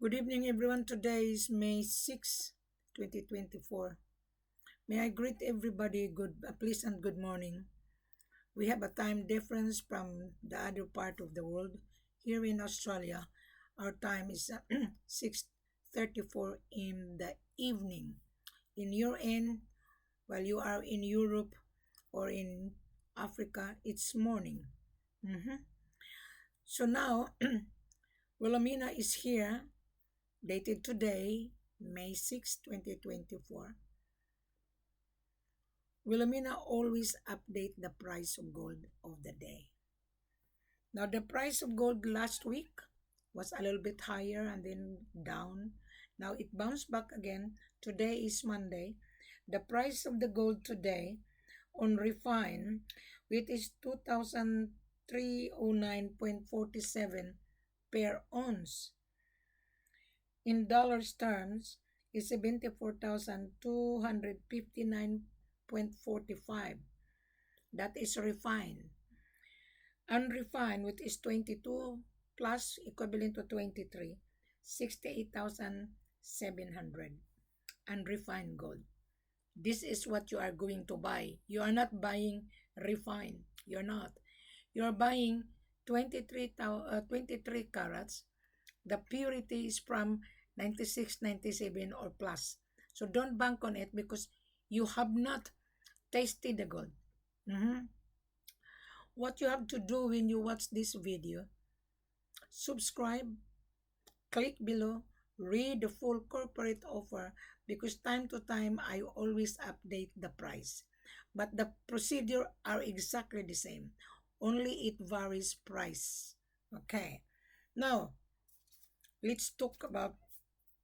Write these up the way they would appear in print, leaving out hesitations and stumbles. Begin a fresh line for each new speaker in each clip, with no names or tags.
Good evening, everyone. Today is May 6, 2024. May I greet everybody a pleasant good morning. We have a time difference from the other part of the world. Here in Australia, our time is 6:34 in the evening. In your end, while you are in Europe or in Africa, it's morning. Mhm. So now, Wilhelmina is here, dated today, May 6, 2024. Wilhelmina always update the price of gold of the day. Now the price of gold last week was a little bit higher and then down. Now it bounced back again. Today is Monday. The price of the gold today on refine, which is 2,309.47 per ounce. In dollars terms, is 74,259.45. That is refined. Unrefined, which is 22 plus equivalent to 23, 68,700. Unrefined gold. This is what you are going to buy. You are not buying refined. You're not. You're buying 23 carats. The purity is from 96, 97 or plus. So don't bank on it because you have not tasted the gold. What you have to do when you watch this video, subscribe, click below, read the full corporate offer because time to time I always update the price. But the procedure are exactly the same. Only it varies price. Okay. Now, let's talk about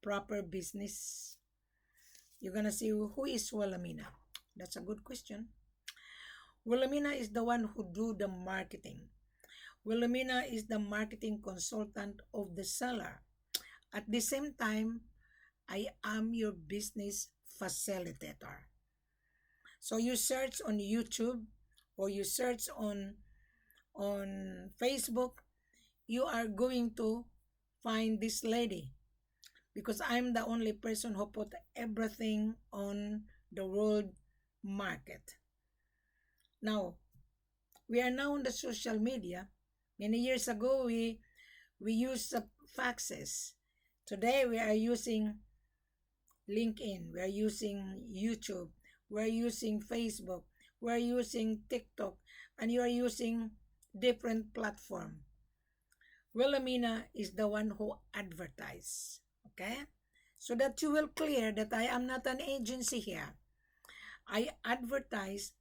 proper business. You're gonna see who is Wilhelmina. That's a good question. Wilhelmina is the one who do the marketing. Wilhelmina is the marketing consultant of the seller. At the same time, I am your business facilitator. So you search on YouTube or you search on Facebook, you are going to find this lady because I'm the only person who put everything on the world market. Now, we are now on the social media. Many years ago, we used faxes. Today, we are using LinkedIn. We are using YouTube. We are using Facebook. We are using TikTok. And you are using different platform. Wilhelmina is the one who advertise. Okay? So that you will clear that I am not an agency here. I advertise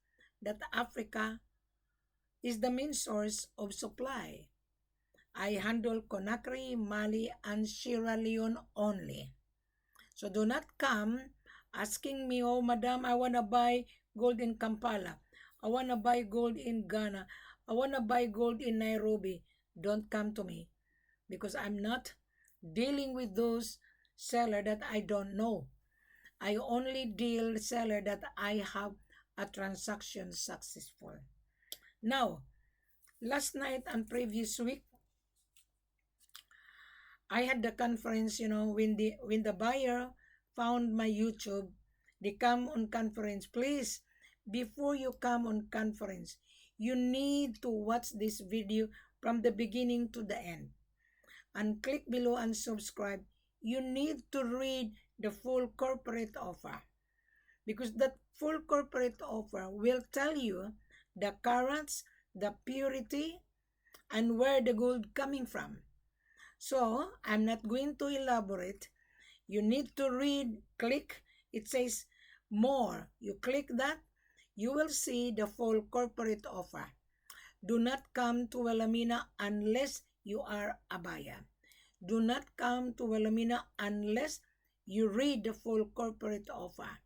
that Africa is the main source of supply. I handle Conakry, Mali, and Sierra Leone only. So do not come asking me, oh, madam, I want to buy gold in Kampala. I want to buy gold in Ghana. I want to buy gold in Nairobi. Don't come to me because I'm not dealing with those seller that I don't know. I only deal seller that I have a transaction successful. Now, last night and previous week, I had the conference, when the buyer found my YouTube, they come on conference. Please, before you come on conference, you need to watch this video from the beginning to the end. And click below and subscribe. You need to read the full corporate offer. Because that full corporate offer will tell you the carats, the purity, and where the gold coming from. So, I'm not going to elaborate. You need to read, click, it says more. You click that, you will see the full corporate offer. Do not come to Wilhelmina unless you are a buyer. Do not come to Wilhelmina unless you read the full corporate offer.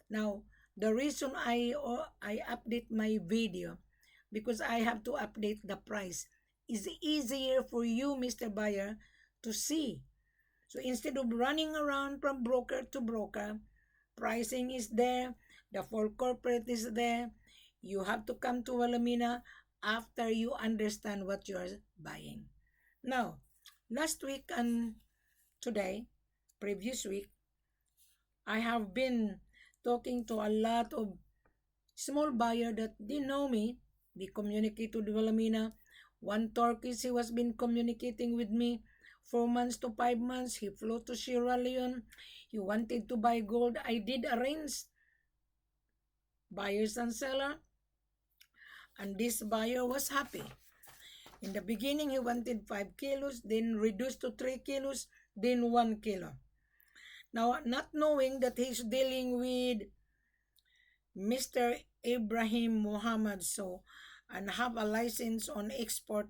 Now, the reason I update my video because I have to update the price is easier for you, Mr. Buyer, to see. So instead of running around from broker to broker, pricing is there, the full corporate is there. You have to come to Wilhelmina after you understand what you are buying. Now, last week and today, previous week, I have been talking to a lot of small buyer that they know me. They communicate to Wilhelmina. One Turkish, he was been communicating with me 4 months to 5 months. He flew to Sierra Leone. He wanted to buy gold. I did arrange buyers and seller, and this buyer was happy. In the beginning, he wanted 5 kilos, then reduced to 3 kilos, then 1 kilo. Now, not knowing that he's dealing with Mr. Ibrahim Muhammad So and have a license on export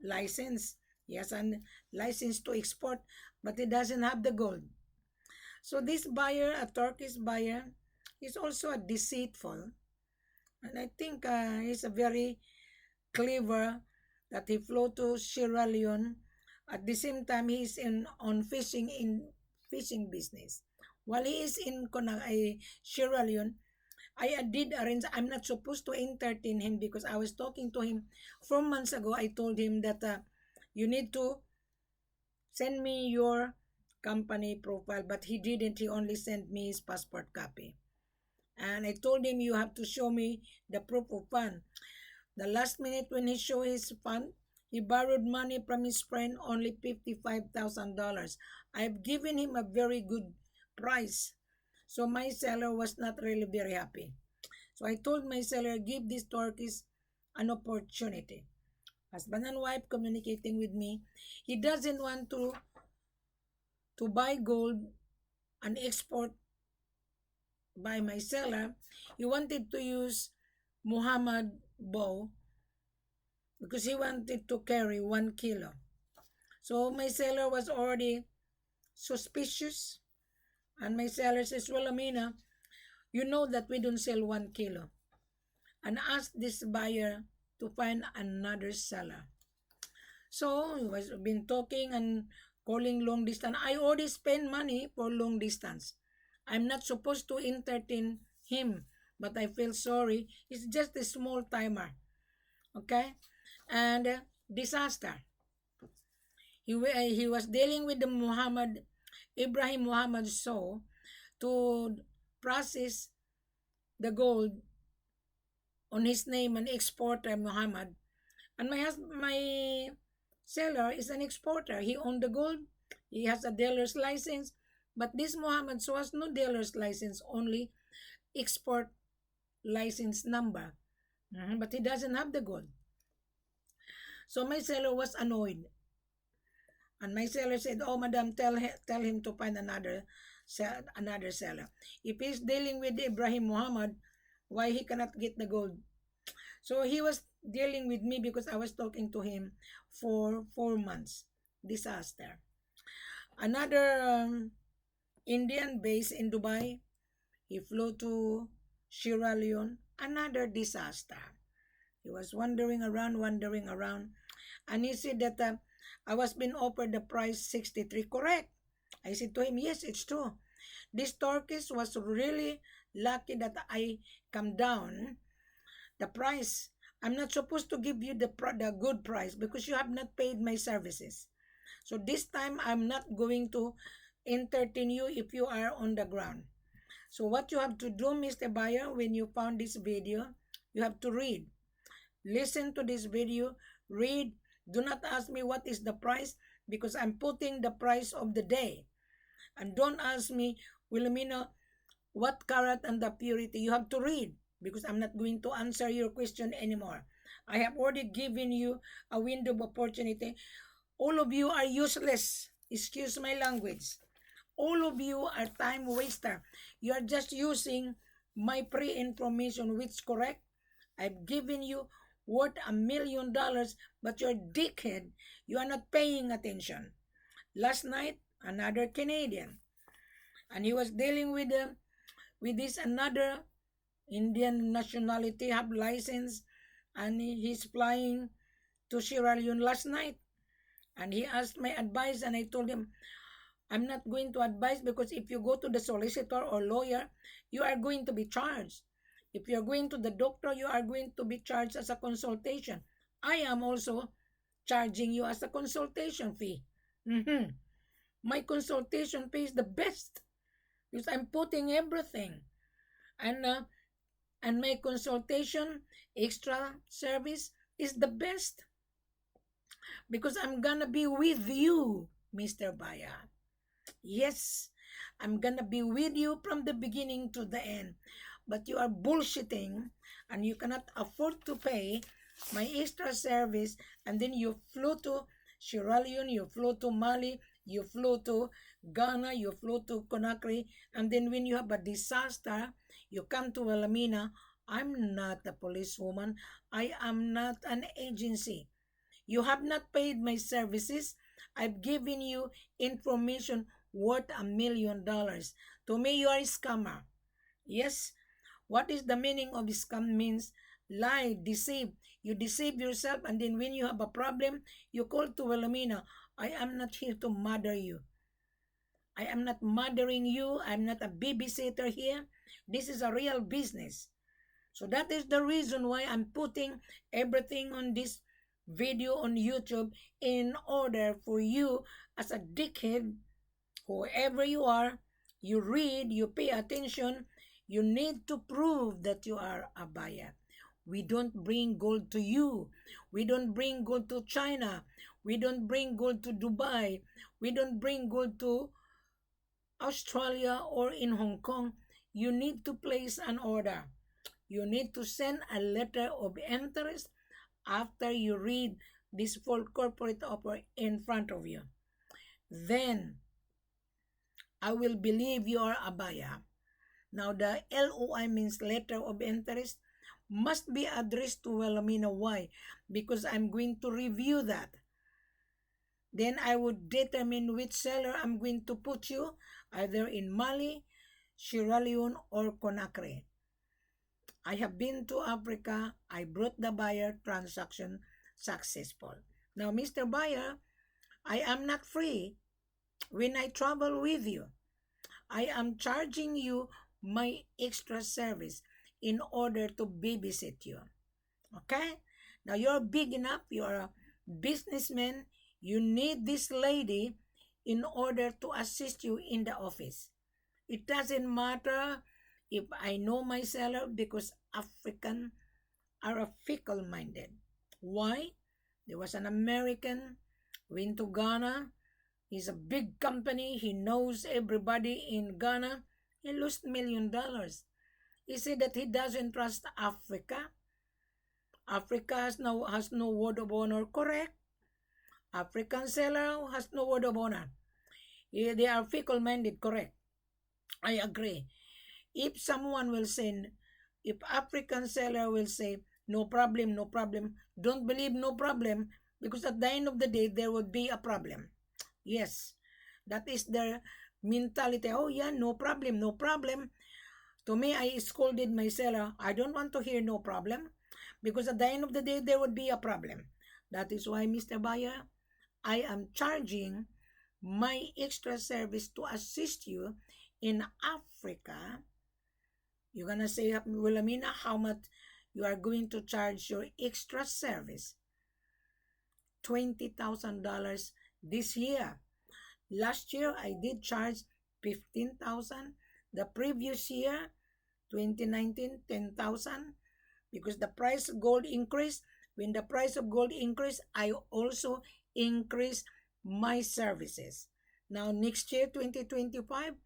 license. He has a license to export, but he doesn't have the gold. So this buyer, a Turkish buyer, is also a deceitful. And I think he's a very clever that he flew to Sierra Leone. At the same time, he's on fishing business. While he is in Sierra Leone, I did arrange. I'm not supposed to entertain him because I was talking to him 4 months ago. I told him that you need to send me your company profile, but he didn't. He only sent me his passport copy. And I told him you have to show me the proof of fund. The last minute when he showed his fund, he borrowed money from his friend, only $55,000. I've given him a very good price. So my seller was not really very happy. So I told my seller, give this Turkish an opportunity. Husband and wife communicating with me. He doesn't want to buy gold and export by my seller. He wanted to use Muhammad Bow because he wanted to carry 1 kilo. So my seller was already suspicious. And my seller says, well, Amina, you know that we don't sell 1 kilo. And ask this buyer to find another seller. So he was been talking and calling long distance. I already spend money for long distance. I'm not supposed to entertain him, but I feel sorry. It's just a small timer. Okay? And disaster. He was dealing with the Ibrahim Muhammad So to process the gold on his name, an exporter Muhammad. And my seller is an exporter. He owned the gold. He has a dealer's license. But this Muhammad So has no dealer's license, only export license number. But he doesn't have the gold. So my seller was annoyed. And my seller said, oh, madam, tell him to find another seller. If he's dealing with Ibrahim Muhammad, why he cannot get the gold? So he was dealing with me because I was talking to him for 4 months. Disaster. Another Indian based in Dubai, he flew to Sierra Leone. Another disaster. He was wandering around, and he said that I was being offered the price 63. Correct. I said to him, yes, it's true. This Turkish was really lucky that I come down the price. I'm not supposed to give you the good price because you have not paid my services. So this time, I'm not going to entertain you if you are on the ground. So what you have to do, Mr. Buyer, when you found this video, you have to read. Listen to this video, read. Do not ask me what is the price because I'm putting the price of the day. And don't ask me, Wilhelmina, what carat and the purity. You have to read because I'm not going to answer your question anymore. I have already given you a window of opportunity. All of you are useless. Excuse my language. All of you are time waster. You are just using my pre-information, which is correct. I've given you worth $1 million, but you're dickhead. You are not paying attention. Last night, another Canadian, and he was dealing with this another Indian nationality, have license, and he's flying to Sierra Leone last night. And he asked my advice, and I told him, I'm not going to advise because if you go to the solicitor or lawyer, you are going to be charged. If you're going to the doctor, you are going to be charged as a consultation. I am also charging you as a consultation fee. My consultation fee is the best because I'm putting everything. And my consultation extra service is the best because I'm gonna be with you, Mr. Baya. Yes, I'm gonna be with you from the beginning to the end. But you are bullshitting and you cannot afford to pay my extra service, and then you flew to Sierra Leone, you flew to Mali, you flew to Ghana, you flew to Conakry, and then when you have a disaster, you come to Wilhelmina. I'm not a policewoman. I am not an agency. You have not paid my services. I've given you information worth $1 million. To me, you are a scammer. Yes. What is the meaning of scam means? Lie, deceive. You deceive yourself, and then when you have a problem, you call to Wilhelmina. I am not here to murder you. I am not murdering you. I'm not a babysitter here. This is a real business. So that is the reason why I'm putting everything on this video on YouTube, in order for you as a dickhead, whoever you are, you read, you pay attention, you need to prove that you are a buyer. We don't bring gold to you. We don't bring gold to China. We don't bring gold to Dubai. We don't bring gold to Australia or in Hong Kong. You need to place an order. You need to send a letter of interest after you read this full corporate offer in front of you. Then I will believe you are a buyer. Now, the LOI means letter of interest must be addressed to Wilhelmina. Why? Because I'm going to review that. Then I would determine which seller I'm going to put you, either in Mali, Sierra Leone, or Conakry. I have been to Africa. I brought the buyer, transaction successful. Now, Mr. Buyer, I am not free when I travel with you. I am charging you my extra service in order to babysit you. Okay? Now, you're big enough. You're a businessman. You need this lady in order to assist you in the office. It doesn't matter if I know my seller, because African are fickle-minded. Why? There was an American went to Ghana. He's a big company. He knows everybody in Ghana. He lost $1 million. He said that he doesn't trust Africa. Africa has no word of honor. Correct. African seller has no word of honor. They are fickle-minded. Correct. I agree. If someone will say, if African seller will say, no problem, no problem, don't believe no problem, because at the end of the day, there would be a problem. Yes, that is their mentality. Oh yeah, no problem, no problem. To me, I scolded my seller. I don't want to hear no problem, because at the end of the day, there would be a problem. That is why, Mr. Buyer, I am charging my extra service to assist you in Africa. You're gonna say, Wilhelmina, how much you are going to charge your extra service? $20,000 this year. Last year, I did charge $15,000. The previous year, 2019, $10,000. Because the price of gold increased. When the price of gold increased, I also increased my services. Now, next year, 2025,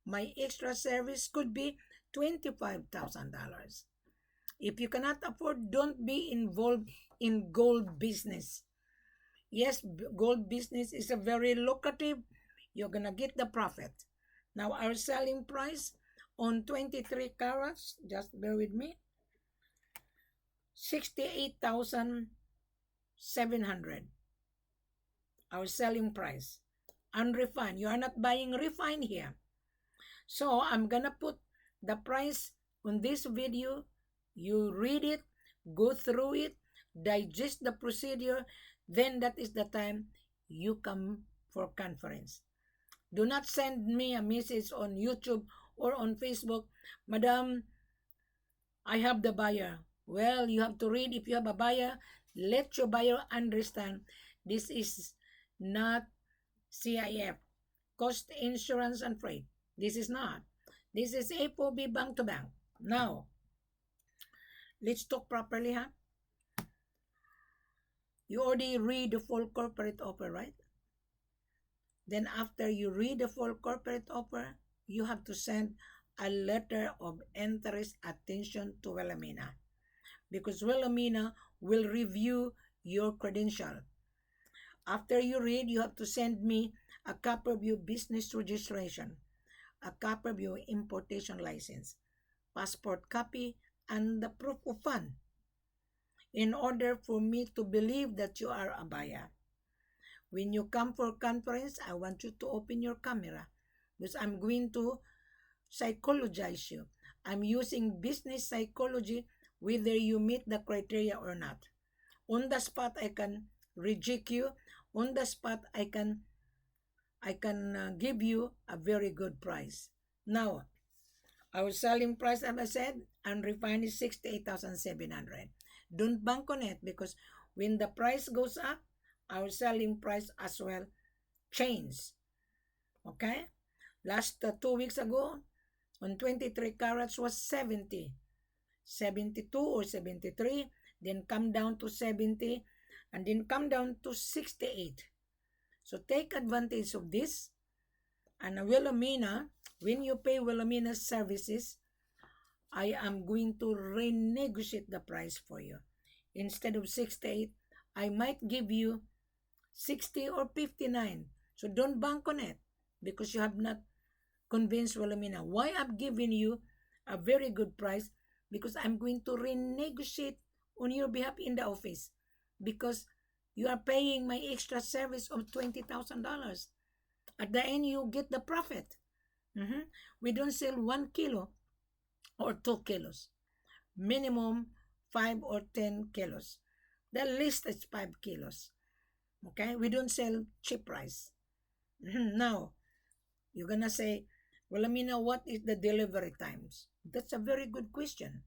my extra service could be $25,000. If you cannot afford, don't be involved in gold business. Yes, gold business is a very lucrative. You're gonna get the profit. Now, our selling price on 23 carats, just bear with me, 68,700. Our selling price. Unrefined. You are not buying refined here. So, I'm gonna put the price on this video. You read it, go through it, digest the procedure, then that is the time you come for conference. Do not send me a message on YouTube or on Facebook, Madam, I have the buyer. Well, you have to read. If you have a buyer, let your buyer understand this is not CIF, cost, insurance, and freight. This is not. This is FOB bank to bank. Now, let's talk properly, huh? You already read the full corporate offer, right? Then after you read the full corporate offer, you have to send a letter of interest attention to Wilhelmina, because Wilhelmina will review your credential. After you read, you have to send me a copy of your business registration, a copy of your importation license, passport copy, and the proof of fund in order for me to believe that you are a buyer. When you come for conference, I want you to open your camera because I'm going to psychologize you. I'm using business psychology whether you meet the criteria or not. On the spot, I can reject you. On the spot, I can give you a very good price. Now, our selling price, as I said, unrefined is 68,700. Don't bank on it because when the price goes up, our selling price as well changes. Okay? Last 2 weeks ago, on 23 carats was 70, 72 or 73, then come down to 70, and then come down to 68. So take advantage of this. And Wilhelmina, when you pay Wilhelmina's services, I am going to renegotiate the price for you. Instead of 68, I might give you 60 or 59. So don't bank on it because you have not convinced Wilhelmina. Why I'm giving you a very good price? Because I'm going to renegotiate on your behalf in the office because you are paying my extra service of $20,000. At the end, you get the profit. We don't sell 1 kilo or 2 kilos. Minimum 5 or 10 kilos. The least is 5 kilos. Okay? We don't sell cheap rice. Now, you're going to say, well, Amina, what is the delivery times? That's a very good question.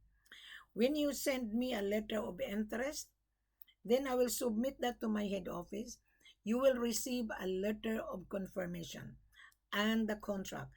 When you send me a letter of interest, then I will submit that to my head office. You will receive a letter of confirmation and the contract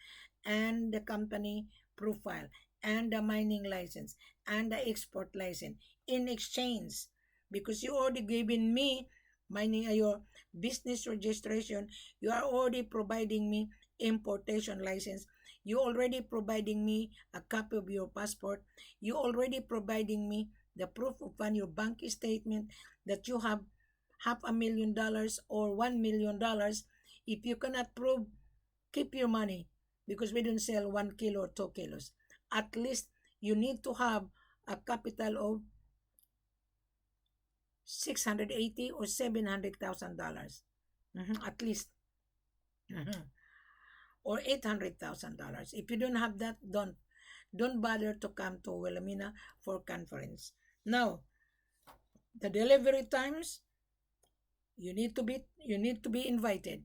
and the company profile and the mining license and the export license in exchange because you already given me mining your business registration. You are already providing me importation license. You already providing me a copy of your passport. You already providing me the proof of fund, your bank statement that you have $500,000 or $1 million. If you cannot prove, keep your money because we don't sell 1 kilo or 2 kilos. At least you need to have a capital of $680 or $700,000. At least. Or $800,000. If you don't have that, don't bother to come to Wilhelmina for conference. Now, the delivery times, you need to be invited.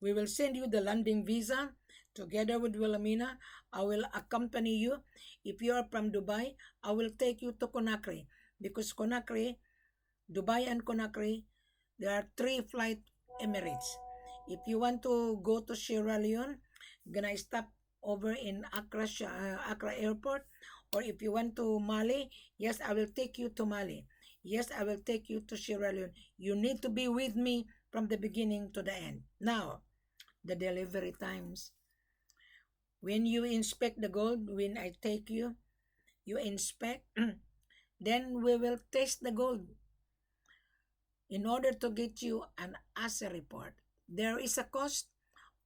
We will send you the landing visa together with Wilhelmina. I will accompany you. If you are from Dubai, I will take you to Conakry because Conakry, Dubai and Conakry, there are 3 flight Emirates. If you want to go to Sierra Leone, gonna stop over in Accra Airport. Or if you want to Mali, yes, I will take you to Mali. Yes, I will take you to Sierra Leone. You need to be with me from the beginning to the end. Now, the delivery times. When you inspect the gold, when I take you, you inspect, then we will test the gold. In order to get you an assay report, there is a cost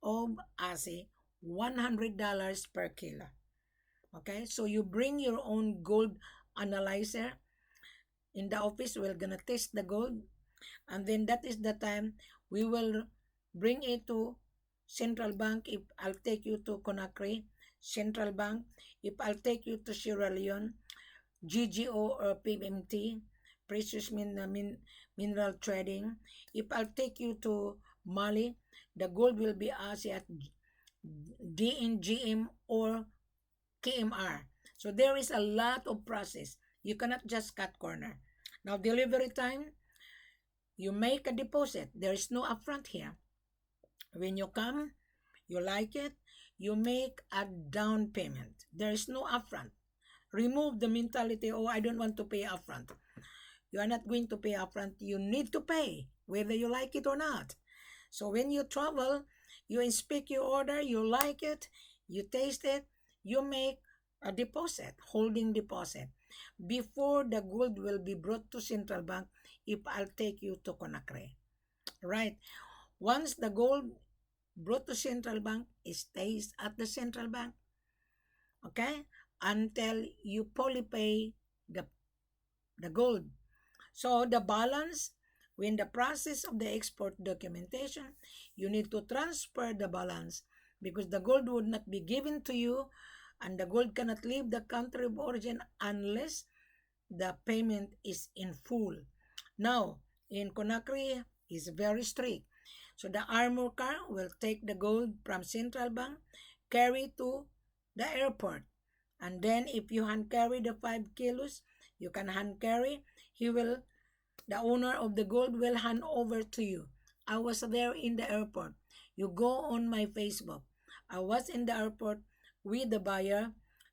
of assay $100 per kilo. Okay, so you bring your own gold analyzer. In the office, we're gonna test the gold, and then that is the time we will bring it to Central Bank. If I'll take you to Conakry, Central Bank. If I'll take you to Sierra Leone, GGO or PMT, Precious Mineral Trading. If I'll take you to Mali, the gold will be assayed at DNGM or KMR. So there is a lot of process. You cannot just cut corner. Now, delivery time, you make a deposit. There is no upfront here. When you come, You like it, you make a down payment. There is no upfront. Remove the mentality, oh, I don't want to pay upfront. You are not going to pay upfront. You need to pay, whether you like it or not. So when you travel, you inspect your order, you like it, you taste it, you make a deposit, holding deposit, before the gold will be brought to Central Bank if I'll take you to Conakry. Right? Once the gold brought to Central Bank, it stays at the Central Bank, okay? Until you fully pay the gold. So the balance, when the process of the export documentation, you need to transfer the balance because the gold would not be given to you and the gold cannot leave the country of origin unless the payment is in full. Now, in Conakry is very strict. So the armor car will take the gold from Central Bank, carry to the airport. And then if you hand carry the 5 kilos, you can hand carry. The owner of the gold will hand over to you. I was there in the airport. You go on my Facebook. I was in the airport with the buyer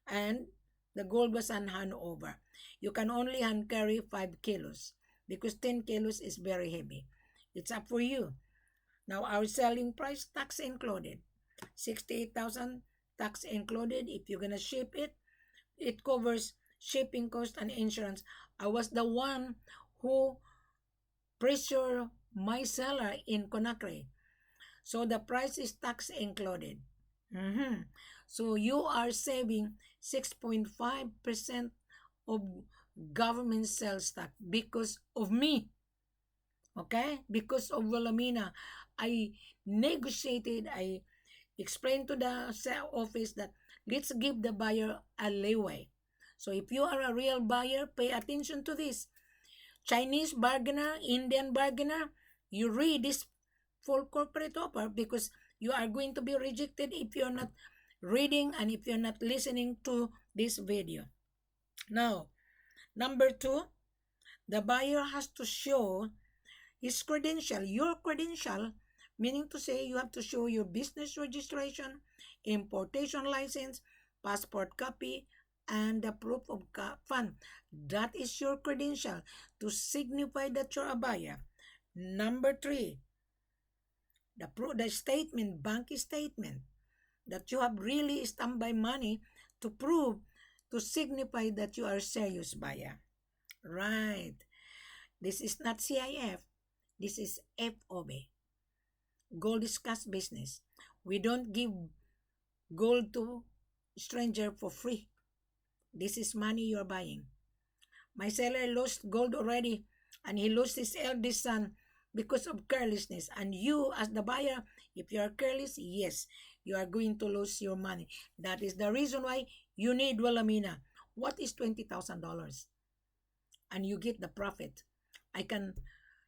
and the gold was on hand over. You can only hand carry 5 kilos because 10 kilos is very heavy. It's up for you. Now our selling price, tax included. 68,000 tax included. If you're gonna ship it, it covers shipping cost and insurance. I was the one who pressure my seller in Conakry. So the price is tax included. So you are saving 6.5% of government sales tax because of me. Okay? Because of Wilhelmina. I negotiated, I explained to the office that let's give the buyer a leeway. So if you are a real buyer, pay attention to this. Chinese bargainer, Indian bargainer, you read this full corporate offer because you are going to be rejected if you're not reading and if you're not listening to this video. Now, number 2, the buyer has to show his credential, your credential, meaning to say you have to show your business registration, importation license, passport copy, and the proof of fund. That is your credential to signify that you're a buyer. Number 3, the statement, bank statement, that you have really standby money to prove, to signify that you are a serious buyer. Right. This is not CIF. This is FOB. Gold is cash business. We don't give gold to stranger for free. This is money you're buying. My seller lost gold already and he lost his eldest son because of carelessness. And you as the buyer, if you are careless, yes, you are going to lose your money. That is the reason why you need Wilhelmina. What is $20,000? And you get the profit. I can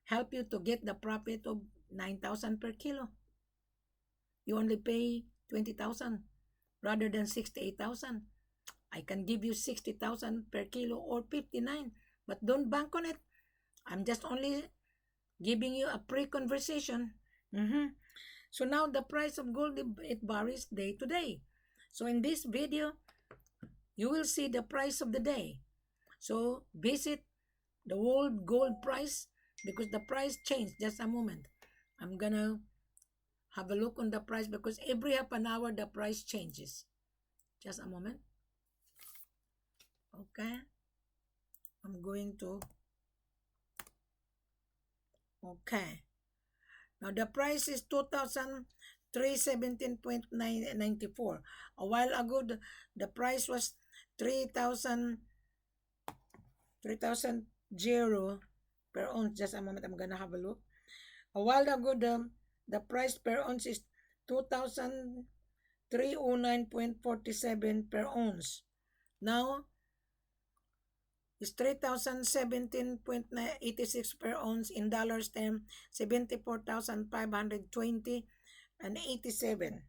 help you to get the profit of 9,000 per kilo. You only pay 20,000 rather than 68,000. I can give you 60,000 per kilo or 59, but don't bank on it. I'm just only giving you a pre-conversation. So now the price of gold, it varies day to day. So in this video, you will see the price of the day. So visit the world gold price because the price changed. Just a moment. I'm gonna have a look on the price because every half an hour the price changes. Just a moment. Okay. I'm going to. Okay. Now the price is 2,317.94. A while ago the price was 3,000 per ounce. Just a moment, I'm gonna have a look. A while ago the price per ounce is 2,309.47 per ounce. Now is 3,017.86 per ounce. In dollars term, 74,520 and 87.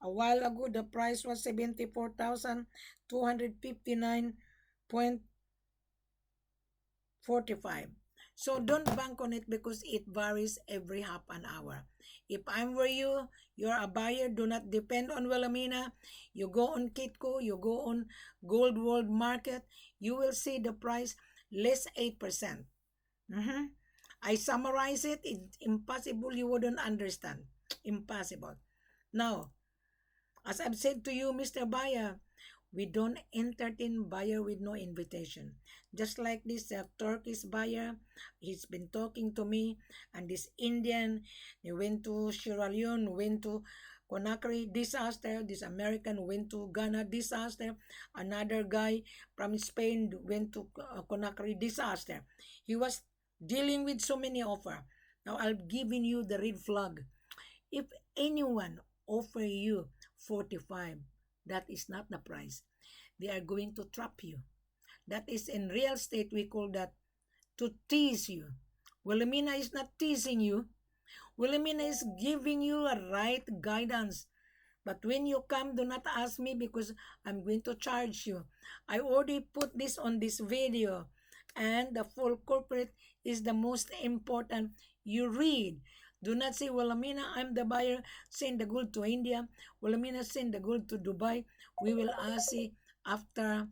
A while ago the price was 74,259.45. So don't bank on it because it varies every half an hour. If I'm where you're a buyer, do not depend on Wilhelmina. You go on Kitco, you go on Gold World Market, you will see the price less 8%. Mhm. I summarize it. It's impossible you wouldn't understand. Impossible. Now, as I've said to you, Mr. Buyer, we don't entertain buyer with no invitation. Just like this Turkish buyer, he's been talking to me, and this Indian, they went to Sierra Leone, went to Conakry, disaster. This American went to Ghana, disaster. Another guy from Spain went to Conakry, disaster. He was dealing with so many offer. Now I'm giving you the red flag. If anyone offer you 45, that is not the price. They are going to trap you. That is in real estate, we call that to tease you. Wilhelmina is not teasing you. Wilhelmina is giving you a right guidance. But when you come, do not ask me because I'm going to charge you. I already put this on this video. And the full corporate is the most important. You read. Do not say, well, Amina, I'm the buyer. Send the gold to India. Well, Amina, send the gold to Dubai. We will ask you after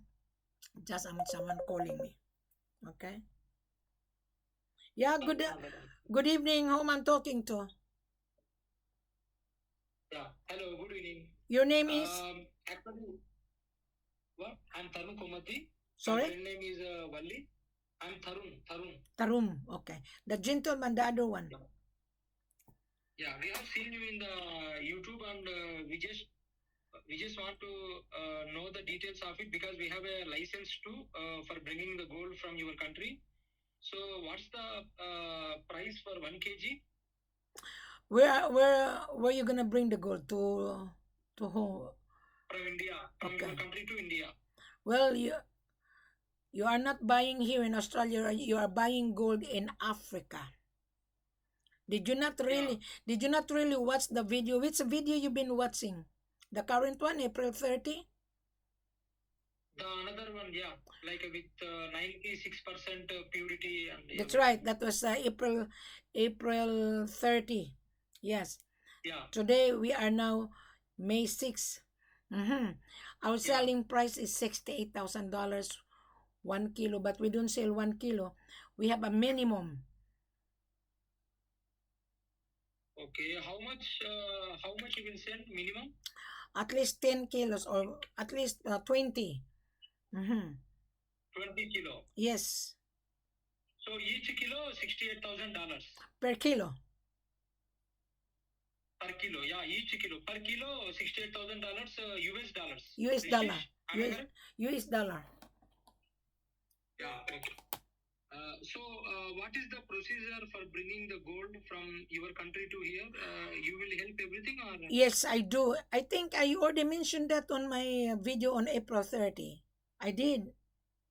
just someone calling me. Okay? Yeah, good evening. Whom I'm talking to?
Yeah. Hello, good evening.
Your name is?
Actually, what? I'm Tarun Komati. My
Sorry?
friend name is Valli. I'm Tarun.
Tarum. Okay. The gentleman, the other one.
Yeah, we have seen you in the YouTube, and we just want to know the details of it because we have a license to for bringing the gold from your country. So, what's the price for 1 kg?
Where you gonna bring the gold to home?
From India, from your
Okay.
country to India.
Well, you are not buying here in Australia. You are buying gold in Africa. Did you not really?
Yeah.
Did you not really watch the video? Which video you been watching? The current one, April 30.
The another one, yeah, like with 96% purity and
That's
everything.
right. That was April 30. Yes.
Yeah,
Today we are now May 6. Our
yeah.
selling price is $68,000 1 kilo, but we don't sell 1 kilo. We have a minimum.
Okay, how much you will send minimum?
At least 10 kilos or at least 20.
20 kilo.
Yes,
So each kilo $68,000
per kilo.
per kilo. Yeah, each kilo per kilo $68,000 US dollars.
US dollar.
Am I
US,
correct?
US dollar.
Yeah. Okay. So, what is the procedure for bringing the gold from your country to here? You will help everything, or?
Yes, I do. I think I already mentioned that on my video on April 30. I did.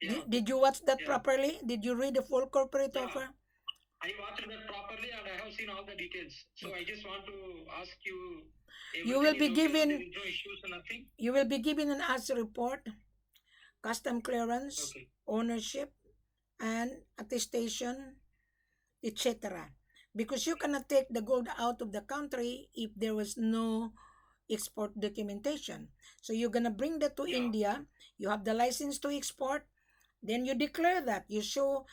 Yeah.
Did you watch that
Yeah.
properly? Did you read the full corporate
Yeah.
offer?
I watched that properly and I have seen all the details. So I just want to ask you.
You will be
Everything is okay,
given.
there is no issues or nothing.
You will be given an asset report, custom clearance,
Okay.
ownership, and attestation, etc. Because you cannot take the gold out of the country if there was no export documentation. So you're gonna bring that to
Yeah.
India. You have the license to export. Then you declare that you show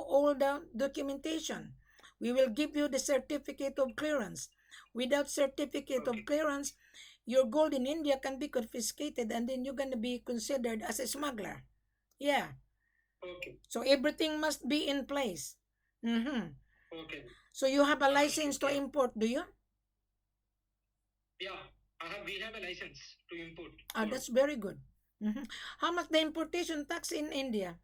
all the documentation. We will give you the certificate of clearance. Without certificate of
Okay.
clearance, your gold in India can be confiscated, and then you're gonna be considered as a smuggler. Yeah.
Okay.
So everything must be in place.
Okay.
So you have a
Understood.
license to
Yeah.
import, do you?
Yeah. We have a license to import
Ah,
gold.
that's very good. How much the importation tax in India?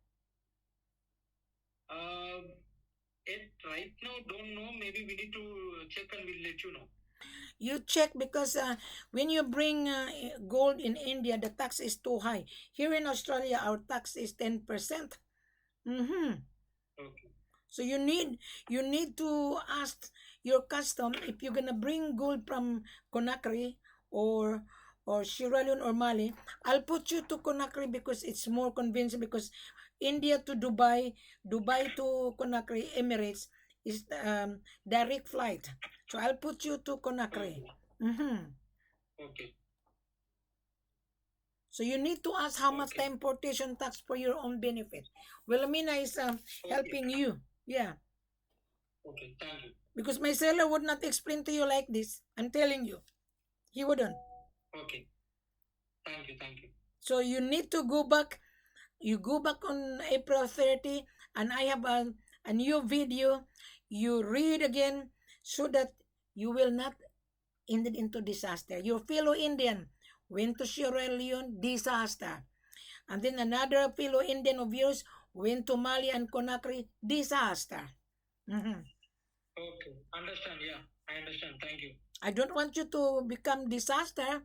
Right now, don't know. Maybe we need to check and we'll let you know.
You check because when you bring gold in India, the tax is too high. Here in Australia, our tax is 10%.
Okay.
So you need to ask your custom if you're gonna bring gold from Conakry or or Sierra Leone or Mali, I'll put you to Conakry because it's more convincing, because India to Dubai, Dubai to Conakry, Emirates is direct flight. So I'll put you to Conakry.
Okay.
Mhm.
Okay.
So you need to ask how much the
Okay.
importation tax for your own benefit. Wilhelmina is
Okay.
helping you. Yeah.
Okay. Thank you.
Because my seller would not explain to you like this. I'm telling you. He wouldn't.
Okay. Thank you. Thank you.
So you need to go back. You go back on April 30, and I have a new video. You read again so that you will not end it into disaster. Your fellow Indian went to Sierra Leone, disaster. And then another fellow Indian of yours went to Mali and Conakry, disaster. Mhm.
Okay. Understand. Yeah. I understand. Thank you.
I don't want you to become disaster,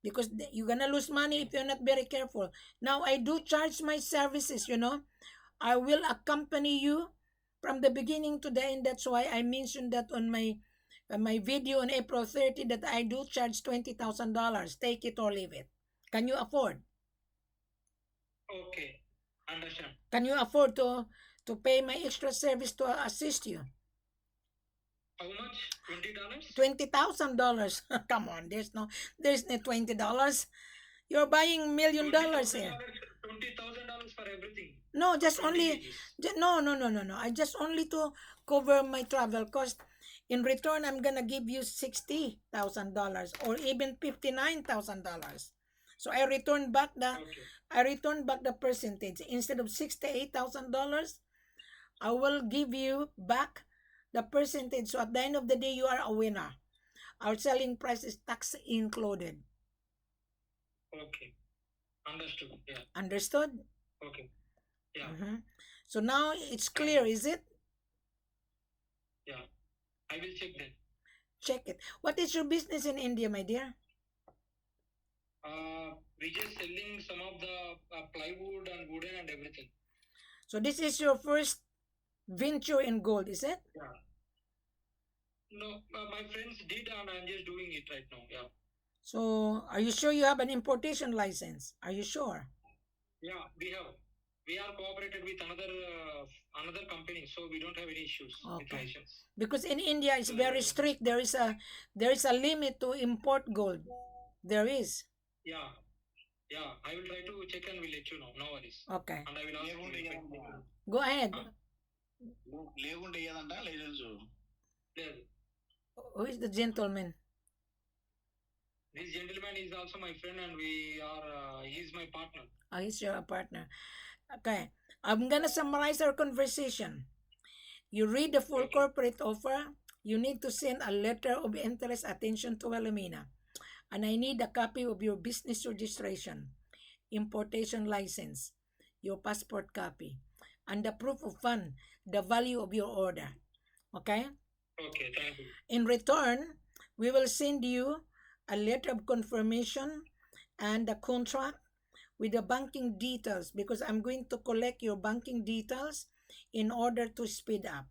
because you're gonna lose money if you're not very careful. Now I do charge my services, you know. I will accompany you from the beginning to the end. That's why I mentioned that on my video on April 30, that I do charge $20,000. Take it or leave it. Can you afford?
Okay. Understand.
Can you afford to pay my extra service to assist you?
How much? $20?
$20,000. Come on, there's no $20. You're buying $1,000,000 here.
$20,000 for everything.
No, just
20
only
kgs.
no. I just only to cover my travel cost. In return, I'm gonna give you $60,000 or even $59,000. So I return back the percentage. Instead of $68,000, I will give you back the percentage. So at the end of the day, you are a winner. Our selling price is tax included.
Okay. Understood. Yeah.
Understood?
Okay. Yeah.
Mhm. So now it's clear, is it?
Yeah. I will check that.
Check it. What is your business in India, my dear?
We just selling some of the plywood and wooden and everything.
So this is your first venture in gold, is it?
Yeah. No, my friends did, and I'm just doing it right now. Yeah.
So are you sure you have an importation license? Are you sure?
Yeah, we have. We are cooperated with another company, so we don't have any issues with
Okay.
license.
Because in India it's very strict. There is a limit to import gold. There is.
Yeah. Yeah. I will try to check and will let you know. No worries.
Okay.
And I will ask you if it-
Go ahead.
Huh?
లేకుంటే ఇయ్యదంట licence
లేదు.
Who is the gentleman?
This gentleman is also my friend, and he's my partner.
Oh, he's your partner. Okay. I'm gonna summarize our conversation. You read the full
Okay.
corporate offer. You need to send a letter of interest attention to Wilhelmina. And I need a copy of your business registration, importation license, your passport copy, and the proof of fund, the value of your order. Okay?
Okay, thank you.
In return, we will send you a letter of confirmation and a contract with the banking details, because I'm going to collect your banking details in order to speed up.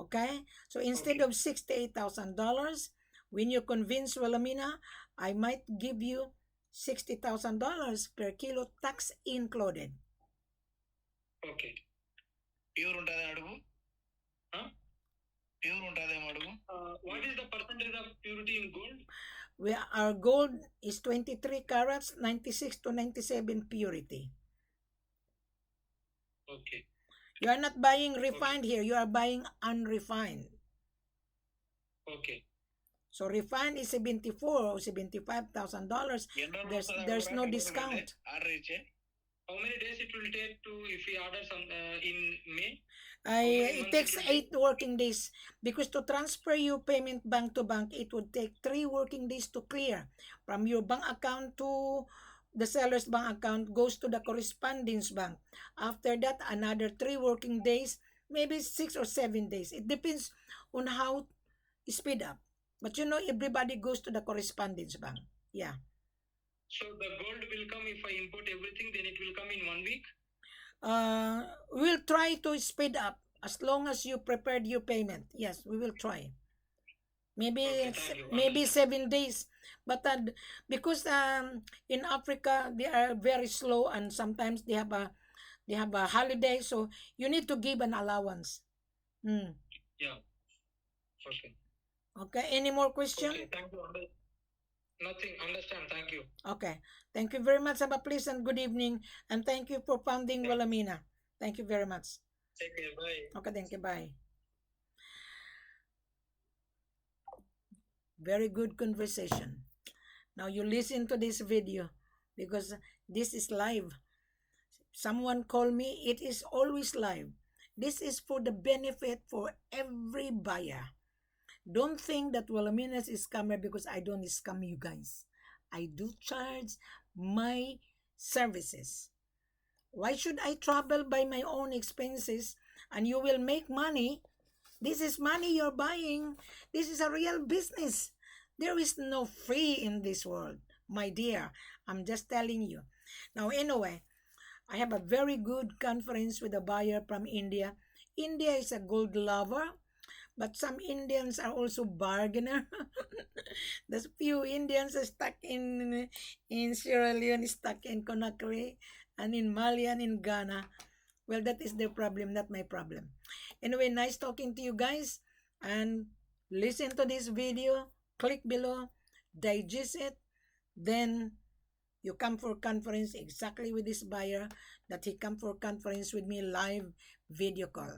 Okay? So instead
Okay.
of $68,000, when you convince Wilhelmina, I might give you $60,000 per kilo, tax included.
Okay.
Pure ఉంటుంది అడుగు
Huh?
Pure ఉంటుందేమో అడుగు
What is the percentage of purity in gold?
Our gold is 23 carats, 96 to 97 purity.
Okay.
You are not buying refined here. You are buying unrefined.
Okay.
So refined is 74 or $75,000. There's no discount.
Order ఇచ్చే
How many days it will take to if we order some in May?
It takes 8 working days, because to transfer your payment bank to bank, it would take 3 working days to clear from your bank account to the seller's bank account, goes to the correspondence bank. After that, another 3 working days, maybe 6 or 7 days. It depends on how speed up. But you know, everybody goes to the correspondence bank. Yeah.
So the gold will come if I import everything, then it will come in 1 week.
We'll try to speed up as long as you prepared your payment. Yes, we will try. maybe
Okay, thank you.
maybe
Understand.
7 days. But because in Africa they are very slow, and sometimes they have a holiday, so you need to give an allowance. Hmm.
Yeah. Okay.
Okay, any more question?
Okay, thank you. Nothing. Understand. Thank you.
Okay, thank you very much. Have a pleasant good evening, and thank you for founding
Yeah.
Wilhelmina. Thank you very much.
Take care. Bye.
Okay, thank you. Bye. Very good conversation. Now you listen to this video because this is live. Someone called me. It is always live. This is for the benefit for every buyer. Don't think that Wilhelmina is scammer because I don't scam you guys. I do charge my services. Why should I travel by my own expenses and you will make money? This is money you're buying. This is a real business. There is no free in this world, my dear. I'm just telling you. Now, anyway, I have a very good conference with a buyer from India. India is a gold lover, but some Indians are also bargainer. There's few Indians are stuck in Sierra Leone, stuck in Conakry, and in Mali and in Ghana. Well, that is their problem, not my problem. Anyway, nice talking to you guys, and listen to this video. Click below, digest it, then you come for conference exactly with this buyer that he come for conference with me live video call.